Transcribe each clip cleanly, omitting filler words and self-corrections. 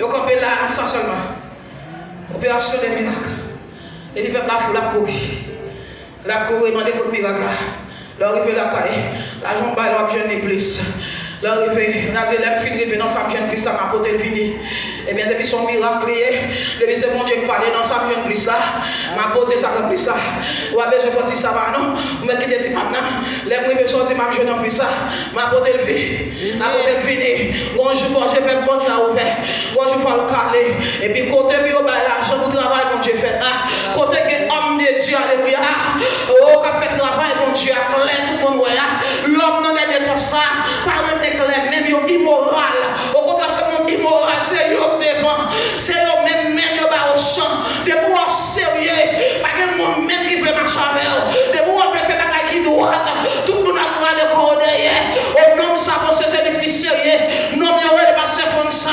Yo campé là sans seulement. Opération des miracles. Et puis peuple la foule a couru. La couru et demandé pour le miracle là. L'arrivée la caille. L'argent bail la jeune église. L'arrivée, la élève finit dans sa jeune plus ça m'a porté le fini. Et bien depuis son miracle prié, depuis c'est mon Dieu qui parlait dans sa jeune plus ça, m'a porté ça comme plus ça. Ou a besoin de ça va non, mais qui décide maintenant, les premiers sortir ma jeune plus ça, m'a porté le fini. M'a porté le fini. Bonjour, j'ai fait bon Dieu ouvert. Bonjour, faut le caler. Et puis côté bio bah l'argent pour travail mon Dieu fait là. Côté que homme de Dieu alléluia. Oh, qu'a fait travail mon Dieu à clair tout le monde l'homme dans les temps ça, par même immoral. Au contraire, c'est mon immoral, c'est eux devant. C'est eux même qui au champ. De pouvoir sérieux. Parce que moi même qui veut marcher avec eux. De pouvoir faire des qui droite. Tout le monde a droit de corps derrière. Au nom de ça, c'est des plus sérieux. Non, mais ouais, parce que comme ça,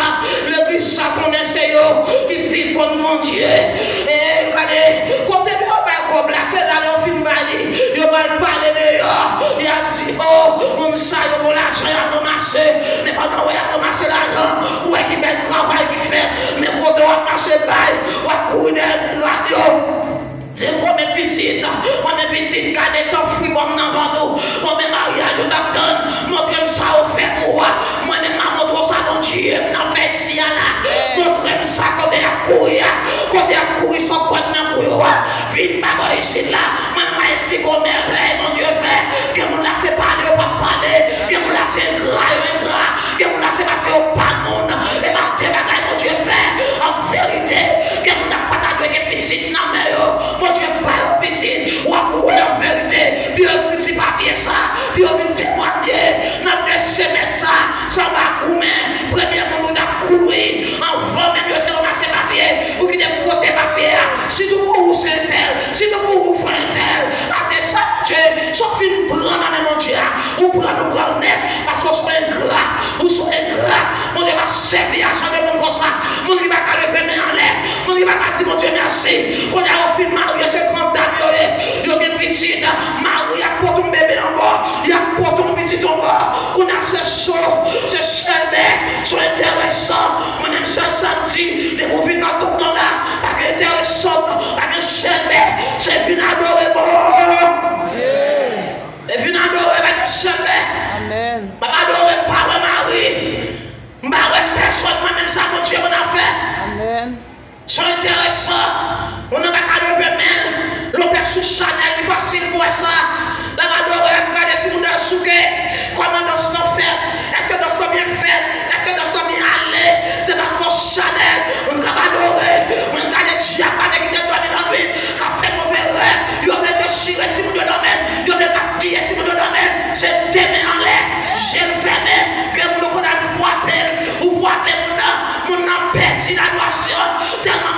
l'église ça connaît c'est eux. Qui prie comme mon Dieu. Et regardez, côté de moi, c'est là le film bali. Il va parler de eux. Il a dit, oh, comme ça, il va l'argent à ramasser. Mais pendant qu'il a ramassé l'argent, où est-ce qu'il fait le travail qu'il fait? Mais pour qu'il a passé bail, ou à courir de la radio. C'est comme un petit, gardez ton fruit comme dans votre mon mariage, vous attendez, montrez-moi ça au fait pour moi. Moi-même, montre ça, mon Dieu, dans fait ici, là. Montrez-moi ça, quand il a couru, sans quoi dans le couille, vite, ma ici, là. Maman, ici, comme merveille, mon Dieu, fait, que mon là, c'est parler, ou pas parler, que mon là, c'est gras, que mon là, c'est passer au pas, mon, et ma bagaille, mon Dieu, fait, en vérité, que mon là, pas d'aller, que petit, non, mais mon Dieu, pas petit, ou en vérité, puis on petit papier ça, puis on vient témoigner, notre semaine ça va coumer, premièrement, on a couru, avant même de ramasser papier, ou qui te porte papier, si tu pour c'est un tel, si tu pour faire un tel, après ça, Dieu, sauf une prendre mon Dieu, ou prendre le net, parce que c'est un gras, ou c'est un gras, mon Dieu va servir à ça de mon comme ça, mon Dieu va lever mes en l'air, mon Dieu va dire mon Dieu merci, on a offert Marie, c'est grand dame, il y a une petite, Marie a porté un bébé en bas, il a porté un petit en bas, on a ce chaud, ce chemin, c'est intéressant, mon aime ça samedi, les mouvements dans tout le monde là, parce que intéressant, parce que chemin, c'est bien adoré, bon. Et bien adoré avec le chemin. Amen. Je adoré par le mari. Je ne personne, moi-même ça, mon Dieu, on a fait. Amen. C'est intéressant. On n'a pas qu'à lever même. L'opère sous Chanel, c'est facile pour ça. La adoré, regardez si vous avez souqué. Comment dans ce qu'on fait? Est-ce que dans ce bien fait? Est-ce que dans ce bien allé? C'est parce que Chanel, on a adoré. On a des diables qui te donnent dans lui. Qui a fait mauvais rêve. Il a déchiré si vous devez mettre. Il a gaspillé si vous devez mettre. C'est des mains en l'air. J'ai fermé. Que vous ne pouvez pas frapper. Vous frappez mon âme perdu l'adoration. Tellement